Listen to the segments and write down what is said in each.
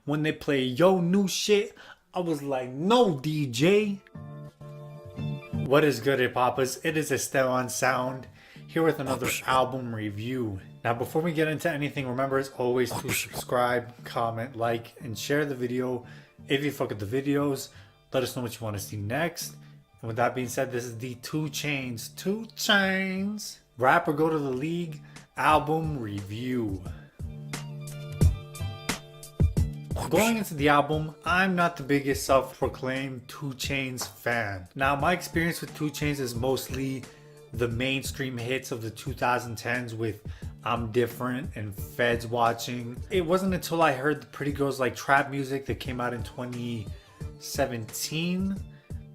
When they play yo new shit, I was like, no DJ. What is good, HipHoppas? It is Esteban Xound here with another album review. Now, before we get into anything, remember as always to subscribe, comment, like, and share the video. If you fuck with the videos, let us know what you want to see next. And with that being said, this is the 2 Chainz Rapper Go to the League album review. Going into the album, I'm not the biggest self-proclaimed 2 Chainz fan. Now, my experience with 2 Chainz is mostly the mainstream hits of the 2010s with I'm Different and Feds Watching. It wasn't until I heard the Pretty Girls Like Trap music that came out in 2017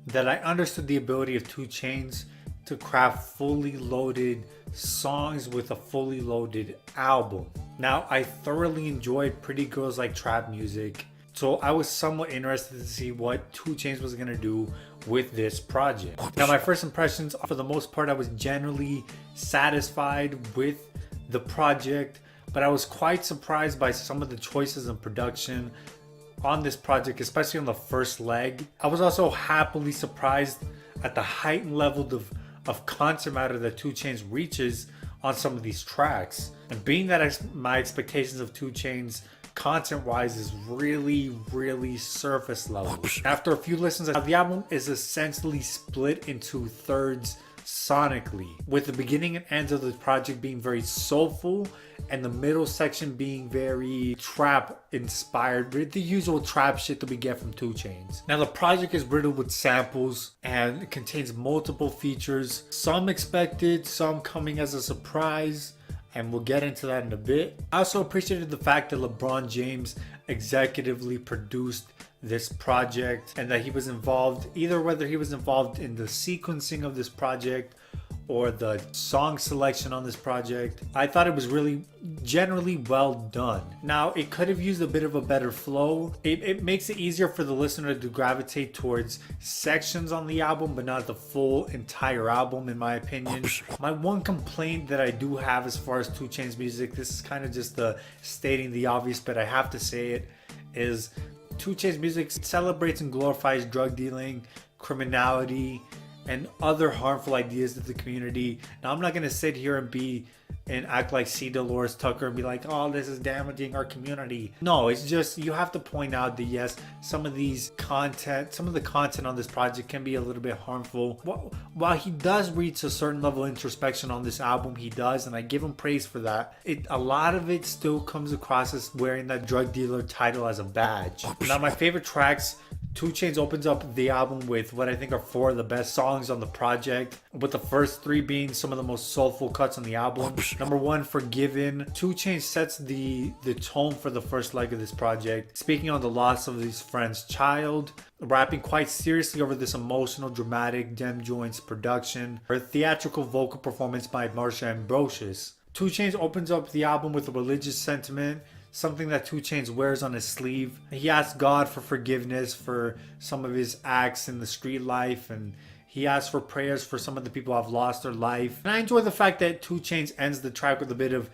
that I understood the ability of 2 Chainz to craft fully loaded songs with a fully loaded album. Now, I thoroughly enjoyed Pretty Girls Like Trap music, so I was somewhat interested to see what 2 Chainz was gonna do with this project. Now, my first impressions, for the most part, I was generally satisfied with the project, but I was quite surprised by some of the choices in production on this project, especially on the first leg. I was also happily surprised at the heightened level of concept matter that 2 Chainz reaches on some of these tracks. And being that my expectations of 2 Chainz content wise is really surface level. After a few listens, the album is essentially split into thirds sonically, with the beginning and ends of the project being very soulful and the middle section being very trap inspired, with the usual trap shit that we get from 2 Chainz. Now, the project is riddled with samples and it contains multiple features, some expected, some coming as a surprise, and we'll get into that in a bit. I also appreciated the fact that LeBron James executively produced this project and that he was involved, whether he was involved in the sequencing of this project or the song selection on this project. I thought it was really generally well done. Now, it could have used a bit of a better flow. It makes it easier for the listener to gravitate towards sections on the album, but not the full entire album, in my opinion. My one complaint that I do have as far as 2 Chainz music, this is kind of just stating the obvious, but I have to say it, is 2 Chainz music celebrates and glorifies drug dealing, criminality, and other harmful ideas to the community. Now, I'm not going to sit here and act like C. Dolores Tucker and be like, oh, this is damaging our community. No, it's just, you have to point out that yes, some of the content on this project can be a little bit harmful. While he does reach a certain level of introspection on this album, he does, and I give him praise for that. A lot of it still comes across as wearing that drug dealer title as a badge. Now, my favorite tracks, 2 Chainz opens up the album with what I think are 4 of the best songs on the project, with the first 3 being some of the most soulful cuts on the album. Number 1, Forgiven. 2 Chainz sets the tone for the first leg of this project, speaking on the loss of his friend's child, rapping quite seriously over this emotional, dramatic Dem Joints production, or a theatrical vocal performance by Marsha Ambrosius. 2 Chainz opens up the album with a religious sentiment, something that 2 Chainz wears on his sleeve. He asks God for forgiveness for some of his acts in the street life, and he asks for prayers for some of the people who have lost their life. And I enjoy the fact that 2 Chainz ends the track with a bit of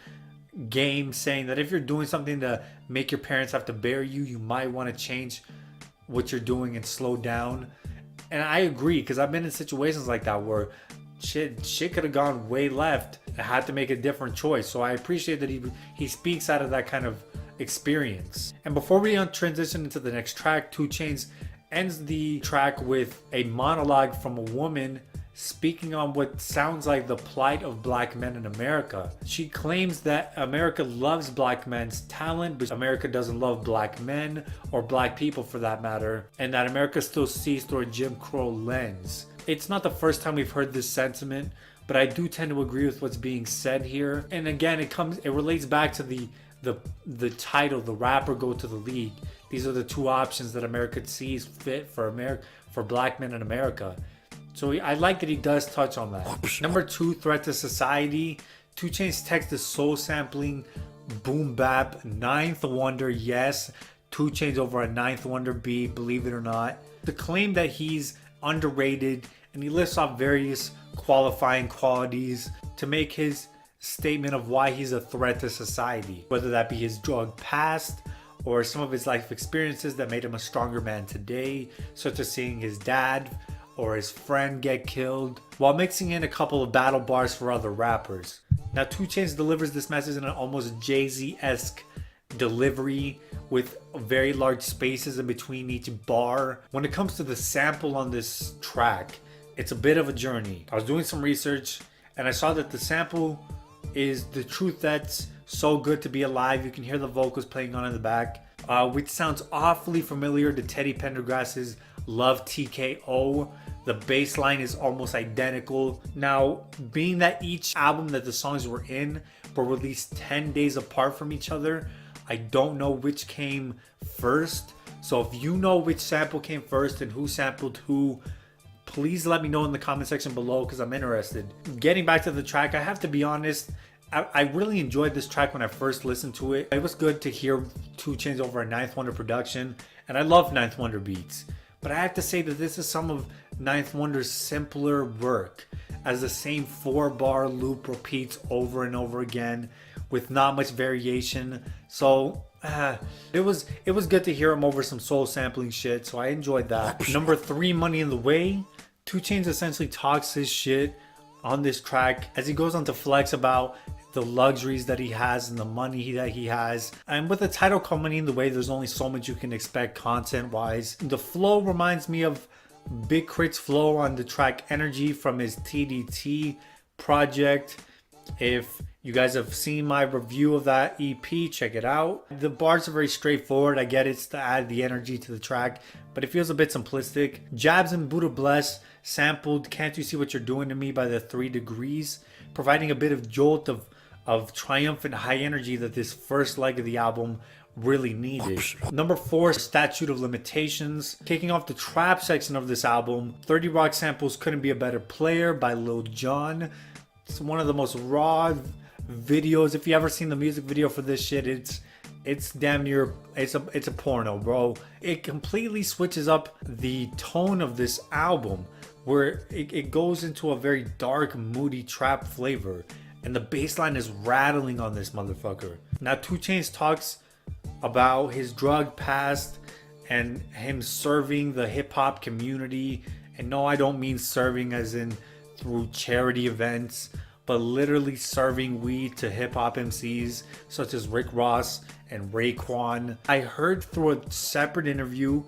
game, saying that if you're doing something to make your parents have to bury you, you might want to change what you're doing and slow down. And I agree, because I've been in situations like that where shit could have gone way left. I had to make a different choice. So I appreciate that he speaks out of that kind of experience. And before we transition into the next track, 2 Chainz ends the track with a monologue from a woman speaking on what sounds like the plight of black men in America. She claims that America loves black men's talent, but America doesn't love black men, or black people for that matter, and that America still sees through a Jim Crow lens. It's not the first time we've heard this sentiment, but I do tend to agree with what's being said here. And again, it relates back to the title, The Rapper Go to the League. These are the 2 options that America sees fit for black men in America. So I like that he does touch on that. Number 2, Threat to Society. 2 Chainz text is soul sampling, boom bap, 9th Wonder. Yes, 2 Chainz over a 9th Wonder beat, believe it or not. The claim that he's underrated, and he lists off various qualifying qualities to make his statement of why he's a threat to society, whether that be his drug past or some of his life experiences that made him a stronger man today, such as seeing his dad or his friend get killed, while mixing in a couple of battle bars for other rappers. Now 2 Chainz delivers this message in an almost Jay-Z-esque delivery with very large spaces in between each bar. When it comes to the sample on this track, it's a bit of a journey. I was doing some research and I saw that the sample is The Truth That's So Good to Be Alive. You can hear the vocals playing on in the back, which sounds awfully familiar to Teddy Pendergrass's Love TKO. The bass line is almost identical. Now, being that each album that the songs were in were released 10 days apart from each other, I don't know which came first. So if you know which sample came first and who sampled who, please let me know in the comment section below because I'm interested. Getting back to the track, I have to be honest, I really enjoyed this track when I first listened to it. It was good to hear 2 Chainz over a Ninth Wonder production, and I love Ninth Wonder beats. But I have to say that this is some of Ninth Wonder's simpler work, as the same 4-bar loop repeats over and over again with not much variation. So it was good to hear him over some soul sampling shit, so I enjoyed that. Number 3, Money in the Way. 2 Chainz essentially talks his shit on this track as he goes on to flex about the luxuries that he has and the money that he has. And with a title called Money in the Way, there's only so much you can expect content wise. The flow reminds me of Big Crit's flow on the track Energy from his TDT project. If you guys have seen my review of that EP, check it out. The bars are very straightforward. I get it's to add the energy to the track, but it feels a bit simplistic. Jabs and Buddha Bless sampled Can't You See What You're Doing to Me by the 3 Degrees, providing a bit of jolt of triumphant high energy that this first leg of the album really needed. Number 4, Statute of Limitations. Kicking off the trap section of this album, 30 Rock samples Couldn't Be a Better Player by Lil Jon. It's one of the most raw videos. If you ever seen the music video for this shit, it's damn near, it's a porno, bro. It completely switches up the tone of this album, where it goes into a very dark, moody trap flavor, and the bass line is rattling on this motherfucker. Now 2 Chainz talks about his drug past and him serving the hip-hop community. And no, I don't mean serving as in through charity events, but literally serving weed to hip-hop MCs such as Rick Ross and Raekwon. I heard through a separate interview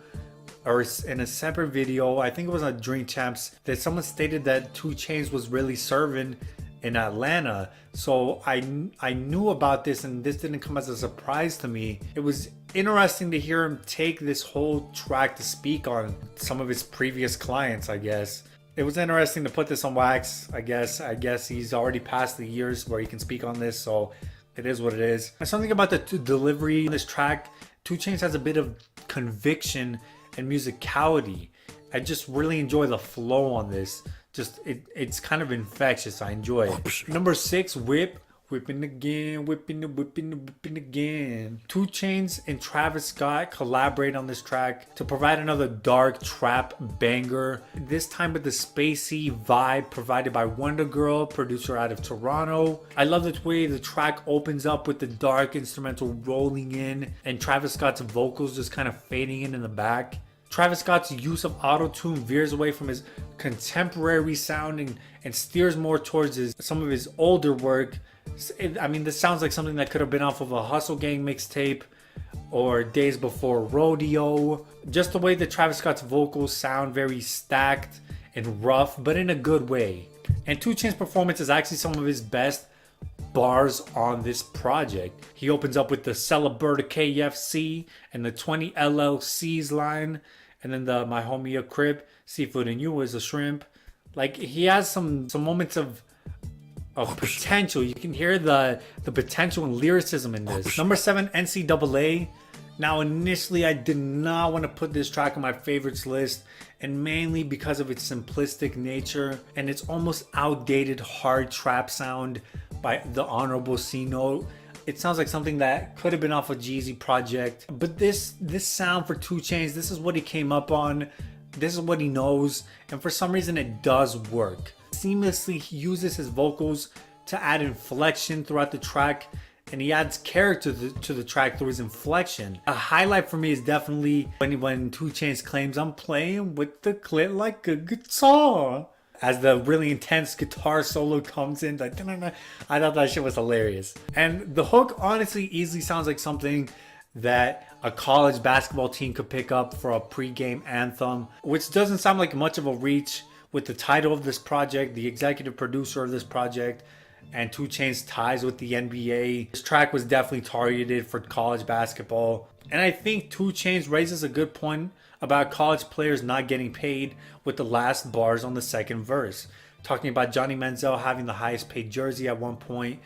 or in a separate video, I think it was on Drink Champs, that someone stated that 2 Chainz was really serving in Atlanta. So I knew about this, and this didn't come as a surprise to me. It was interesting to hear him take this whole track to speak on some of his previous clients, I guess. It was interesting to put this on wax, I guess he's already past the years where he can speak on this, so it is what it is. And something about the delivery on this track, 2 Chainz has a bit of conviction and musicality. I just really enjoy the flow on this. Just it's kind of infectious. I enjoy it. Number 6, Whip. Whipping again, whipping again. 2 Chainz and Travis Scott collaborate on this track to provide another dark trap banger. This time with the spacey vibe provided by Wonder Girl, producer out of Toronto. I love the way the track opens up with the dark instrumental rolling in and Travis Scott's vocals just kind of fading in the back. Travis Scott's use of auto-tune veers away from his contemporary sound and steers more towards some of his older work. I mean, this sounds like something that could have been off of a Hustle Gang mixtape or Days Before Rodeo. Just the way that Travis Scott's vocals sound very stacked and rough, but in a good way. And 2 Chainz' performance is actually some of his best bars on this project. He opens up with the Celebrate KFC and the 20 LLCs line, and then the My Homie a Crib, Seafood and You is a Shrimp. Like, he has some moments of potential. You can hear the potential and lyricism in this. Number 7, NCAA. Now, initially, I did not want to put this track on my favorites list, and mainly because of its simplistic nature and its almost outdated hard trap sound by the Honorable C Note. It sounds like something that could have been off a Jeezy project, but this sound for 2 Chainz, this is what he came up on, this is what he knows, and for some reason it does work. Seamlessly, he uses his vocals to add inflection throughout the track, and he adds character to the track through his inflection. A highlight for me is definitely when 2 Chainz claims, "I'm playing with the clit like a guitar," as the really intense guitar solo comes in. Like, I thought that shit was hilarious. And the hook honestly easily sounds like something that a college basketball team could pick up for a pre-game anthem, which doesn't sound like much of a reach with the title of this project, the executive producer of this project, and 2 Chainz ties with the NBA. This track was definitely targeted for college basketball. And I think 2 Chainz raises a good point about college players not getting paid with the last bars on the second verse. Talking about Johnny Manziel having the highest paid jersey at one point,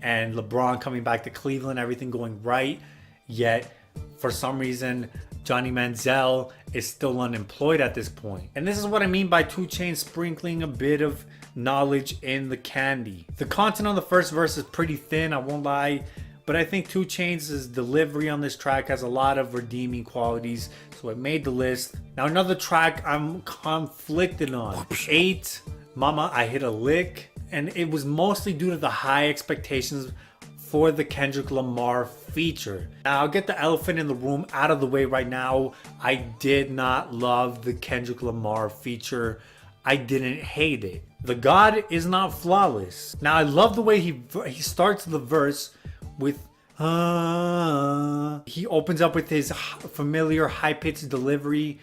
and LeBron coming back to Cleveland, everything going right. Yet, for some reason, Johnny Manziel is still unemployed at this point. And this is what I mean by 2 Chainz sprinkling a bit of knowledge in the candy. The content on the first verse is pretty thin, I won't lie, but I think 2 Chainz' delivery on this track has a lot of redeeming qualities, so it made the list. Now another track I'm conflicted on, 8, Mama I Hit a Lick, and it was mostly due to the high expectations for the Kendrick Lamar feature. Now I'll get the elephant in the room out of the way right now. I did not love the Kendrick Lamar feature. I didn't hate it. The God is not flawless. Now I love the way he starts the verse with he opens up with his familiar high-pitched delivery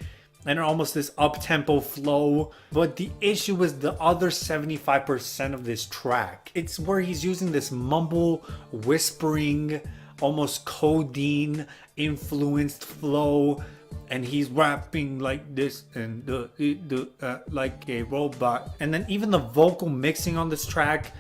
and almost this up-tempo flow. But the issue is the other 75% of this track. It's where he's using this mumble, whispering, almost codeine influenced flow, and he's rapping like this and like a robot. And then even the vocal mixing on this track,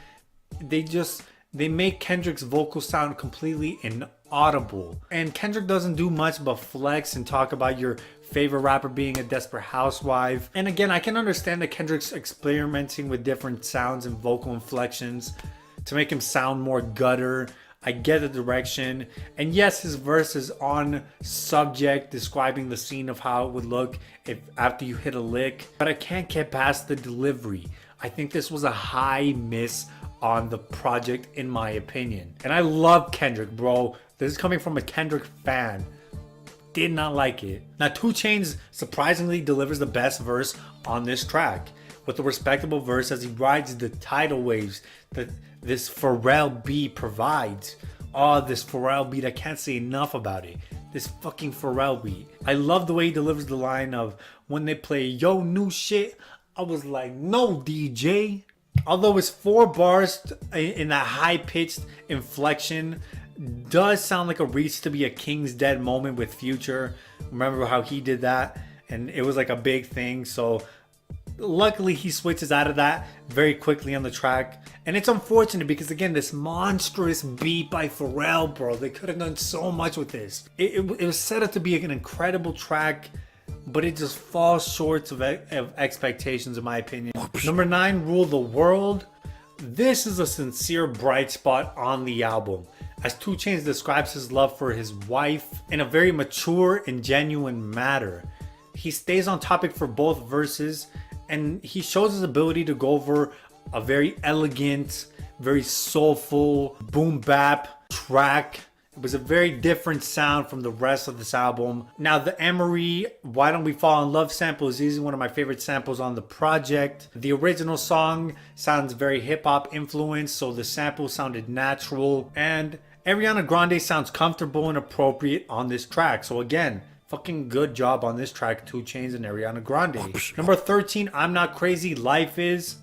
they make Kendrick's vocal sound completely inaudible. And Kendrick doesn't do much but flex and talk about your favorite rapper being a desperate housewife. And again, I can understand that Kendrick's experimenting with different sounds and vocal inflections to make him sound more gutter. I get the direction. And yes, his verse is on subject, describing the scene of how it would look if after you hit a lick. But I can't get past the delivery. I think this was a high miss on the project, in my opinion. And I love Kendrick, bro. This is coming from a Kendrick fan. Did not like it. Now 2 Chainz surprisingly delivers the best verse on this track, with a respectable verse as he rides the tidal waves that this Pharrell beat provides. Oh, this Pharrell beat, I can't say enough about it. This fucking Pharrell beat. I love the way he delivers the line of, when they play yo new shit, I was like, no DJ. Although his 4 bars in that high-pitched inflection does sound like a reach to be a King's Dead moment with Future. Remember how he did that? And it was like a big thing. So luckily he switches out of that very quickly on the track. And it's unfortunate because, again, this monstrous beat by Pharrell, bro. They could have done so much with this. It was set up to be an incredible track, but it just falls short of expectations, in my opinion. Number 9, Rule the World. This is a sincere bright spot on the album, as 2 Chainz describes his love for his wife in a very mature and genuine manner. He stays on topic for both verses, and he shows his ability to go over a very elegant, very soulful, boom bap track. It was a very different sound from the rest of this album. Now the Emery Why Don't We Fall in Love sample is easily one of my favorite samples on the project. The original song sounds very hip-hop influenced, so the sample sounded natural. And Ariana Grande sounds comfortable and appropriate on this track. So again, fucking good job on this track, 2 Chainz and Ariana Grande. Number 13, I'm Not Crazy, Life Is.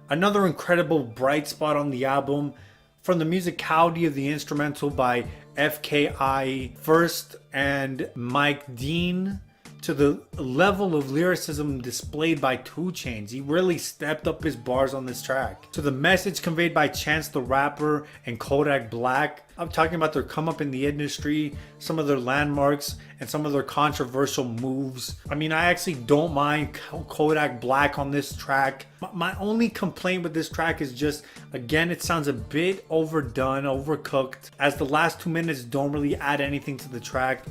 Another incredible bright spot on the album. From the musicality of the instrumental by FKI First and Mike Dean to the level of lyricism displayed by 2 Chainz. He really stepped up his bars on this track. To the message conveyed by Chance the Rapper and Kodak Black. I'm talking about their come up in the industry, some of their landmarks, and some of their controversial moves. I mean, I actually don't mind Kodak Black on this track. My only complaint with this track is just, again, it sounds a bit overdone, overcooked, as the last 2 minutes don't really add anything to the track,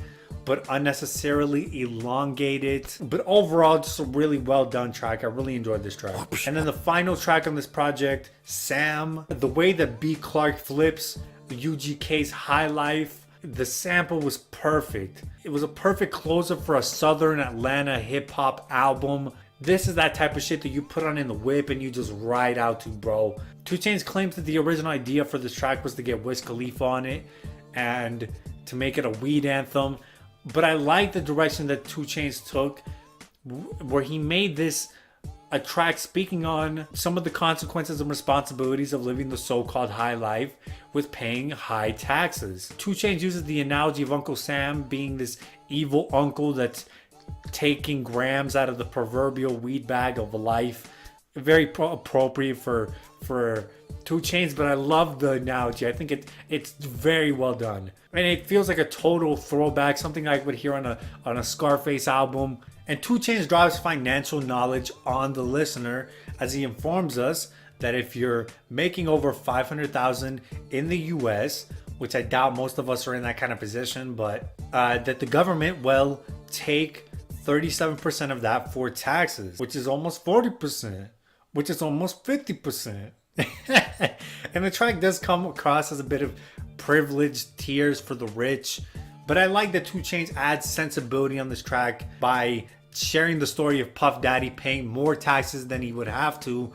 but unnecessarily elongate it. But overall, just a really well done track. I really enjoyed this track. And then the final track on this project, Sam. The way that B. Clark flips UGK's High Life. The sample was perfect. It was a perfect closer for a Southern Atlanta hip hop album. This is that type of shit that you put on in the whip and you just ride out to, bro. 2 Chainz claims that the original idea for this track was to get Wiz Khalifa on it and to make it a weed anthem. But I like the direction that 2 Chainz took, where he made this a track speaking on some of the consequences and responsibilities of living the so-called high life with paying high taxes. 2 Chainz uses the analogy of Uncle Sam being this evil uncle that's taking grams out of the proverbial weed bag of life. Very appropriate for 2 Chainz, but I love the analogy. I think it's very well done. And it feels like a total throwback, something I would hear on a Scarface album. And 2 Chainz drives financial knowledge on the listener as he informs us that if you're making over $500,000 in the US, which I doubt most of us are in that kind of position, but that the government will take 37% of that for taxes, which is almost 40%, which is almost 50%. And the track does come across as a bit of privileged tears for the rich, but I like that 2 Chainz adds sensibility on this track by sharing the story of Puff Daddy paying more taxes than he would have to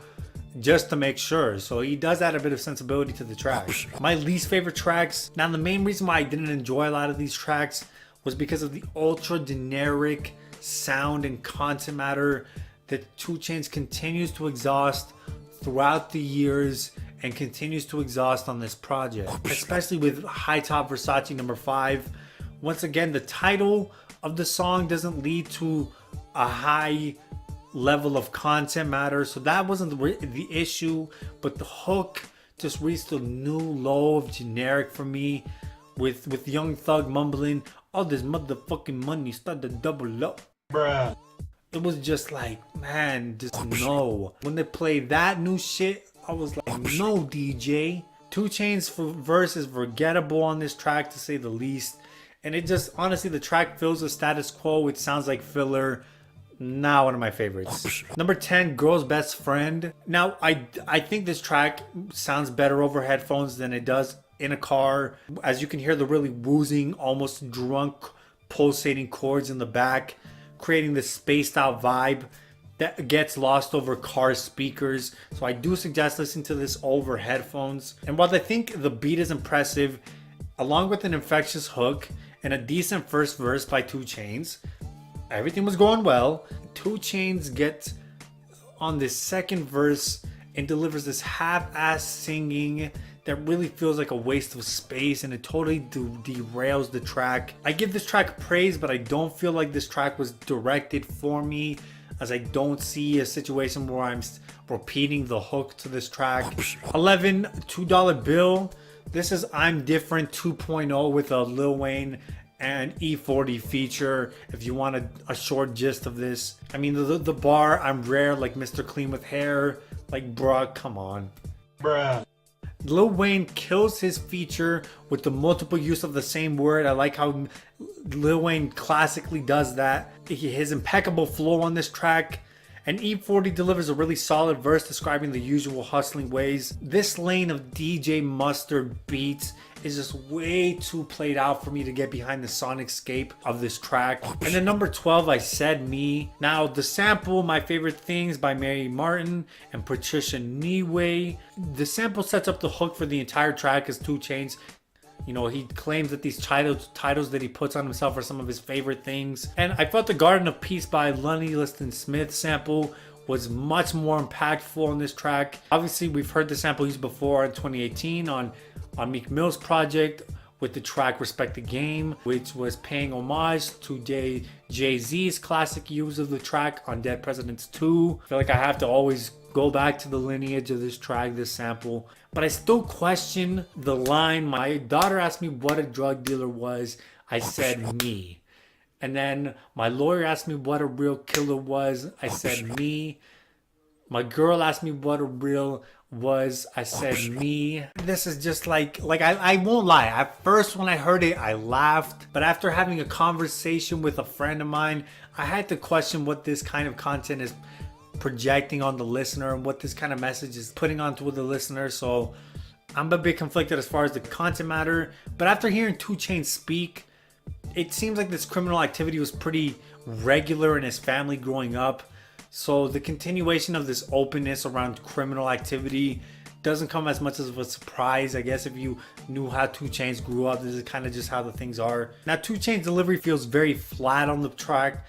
just to make sure. So he does add a bit of sensibility to the track. My least favorite tracks. Now, the main reason why I didn't enjoy a lot of these tracks was because of the ultra generic sound and content matter that 2 Chainz continues to exhaust throughout the years and continues to exhaust on this project, especially with High Top Versace number 5. Once again, the title of the song doesn't lead to a high level of content matter, so that wasn't the issue, but the hook just reached a new low of generic for me, with Young Thug mumbling, all this motherfucking money start to double up, bruh. It was just like, man, just no. When they played that new shit, I was like, no, DJ. 2 Chainz verse is forgettable on this track, to say the least. And it just, honestly, the track fills the status quo. It sounds like filler. Not one of my favorites. Number 10, Girl's Best Friend. Now, I think this track sounds better over headphones than it does in a car. As you can hear the really woozing, almost drunk, pulsating chords in the back, creating this spaced out vibe that gets lost over car speakers. So I do suggest listening to this over headphones. And while I think the beat is impressive, along with an infectious hook and a decent first verse by 2 Chainz, everything was going well. 2 Chainz gets on this second verse and delivers this half-ass singing that really feels like a waste of space, and it totally derails the track. I give this track praise, but I don't feel like this track was directed for me, as I don't see a situation where I'm repeating the hook to this track. 11, $2 Bill. This is I'm Different 2.0 with a Lil Wayne and E40 feature, if you want a short gist of this. I mean, the bar, I'm rare like Mr. Clean with hair. Like, bruh, come on. Bruh. Lil Wayne kills his feature with the multiple use of the same word. I like how Lil Wayne classically does that. His impeccable flow on this track. And E40 delivers a really solid verse describing the usual hustling ways. This lane of DJ Mustard beats is just way too played out for me to get behind the sonic scape of this track. And then number 12, I Said Me. Now, the sample, My Favorite Things by Mary Martin and Patricia Niue. The sample sets up the hook for the entire track as 2 Chainz, you know, he claims that these titles that he puts on himself are some of his favorite things. And I felt the Garden of Peace by Lonnie Liston Smith sample was much more impactful on this track. Obviously, we've heard the sample used before in 2018 on Meek Mill's project with the track Respect the Game, which was paying homage to Jay-Z's classic use of the track on Dead Presidents 2. I feel like I have to always go back to the lineage of this track, this sample. But I still question the line. My daughter asked me what a drug dealer was. I said me. And then my lawyer asked me what a real killer was. I said me. My girl asked me what a real was. I said me. This is just like I won't lie. At first when I heard it, I laughed. But after having a conversation with a friend of mine, I had to question what this kind of content is projecting on the listener and what this kind of message is putting onto the listener. So I'm a bit conflicted as far as the content matter, but after hearing 2 Chainz speak, it seems like this criminal activity was pretty regular in his family growing up. So the continuation of this openness around criminal activity doesn't come as much of a surprise. I guess if you knew how 2 Chainz grew up, this is kind of just how the things are. Now 2 Chainz delivery feels very flat on the track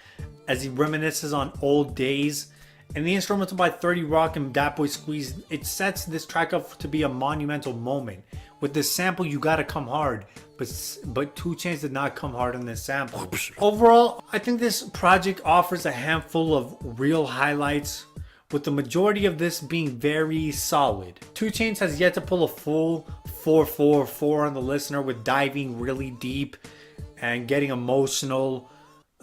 as he reminisces on old days. And the instrumental by 30 Rock and Dat Boy Squeeze, it sets this track up to be a monumental moment. With this sample, You Gotta Come Hard, but 2 Chainz did not come hard on this sample. Overall, I think this project offers a handful of real highlights, with the majority of this being very solid. 2 Chainz has yet to pull a full 444 on the listener with diving really deep and getting emotional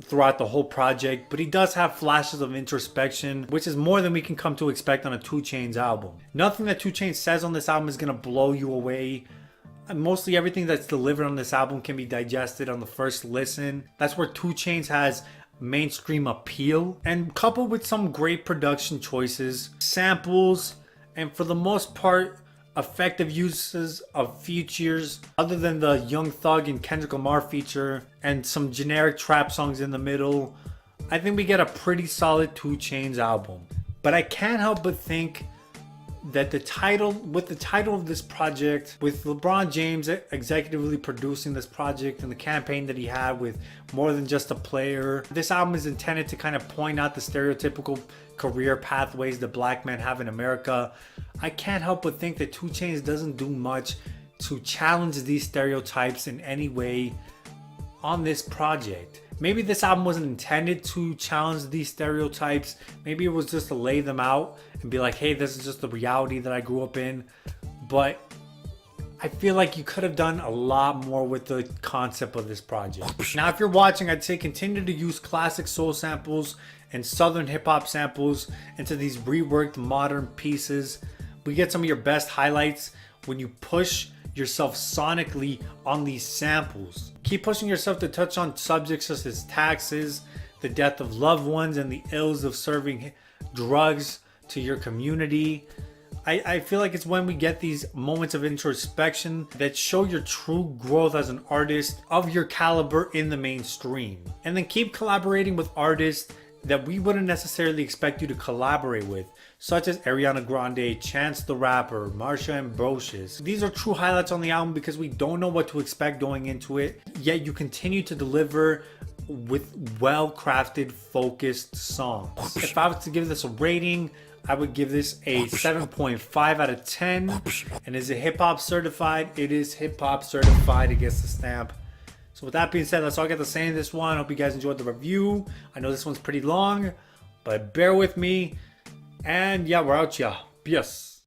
throughout the whole project, but he does have flashes of introspection, which is more than we can come to expect on a 2 Chainz album. Nothing that 2 Chainz says on this album is gonna blow you away. And mostly everything that's delivered on this album can be digested on the first listen. That's where 2 Chainz has mainstream appeal, and coupled with some great production choices, samples, and for the most part effective uses of features other than the Young Thug and Kendrick Lamar feature and some generic trap songs in the middle. I think we get a pretty solid 2 Chainz album. But I can't help but think that the title of this project, with LeBron James executively producing this project and the campaign that he had with More Than Just a Player, this album is intended to kind of point out the stereotypical career pathways that black men have in America. I can't help but think that 2 Chainz doesn't do much to challenge these stereotypes in any way on this project. Maybe this album wasn't intended to challenge these stereotypes. Maybe it was just to lay them out and be like, hey, this is just the reality that I grew up in. But I feel like you could have done a lot more with the concept of this project. Now, if you're watching, I'd say continue to use classic soul samples and southern hip hop samples into these reworked modern pieces. We get some of your best highlights when you push yourself sonically on these samples. Keep pushing yourself to touch on subjects such as taxes, the death of loved ones, and the ills of serving drugs to your community. I feel like it's when we get these moments of introspection that show your true growth as an artist of your caliber in the mainstream. And then keep collaborating with artists that we wouldn't necessarily expect you to collaborate with, such as Ariana Grande, Chainz the Rapper, Marsha Ambrosius. These are true highlights on the album because we don't know what to expect going into it, yet you continue to deliver with well-crafted, focused songs. If I was to give this a rating, I would give this a 7.5 out of 10. And is it hip-hop certified? It is hip-hop certified. It gets the stamp. So with that being said, that's all I got to say in this one. I hope you guys enjoyed the review. I know this one's pretty long, but bear with me. And yeah, we're out, y'all. Peace.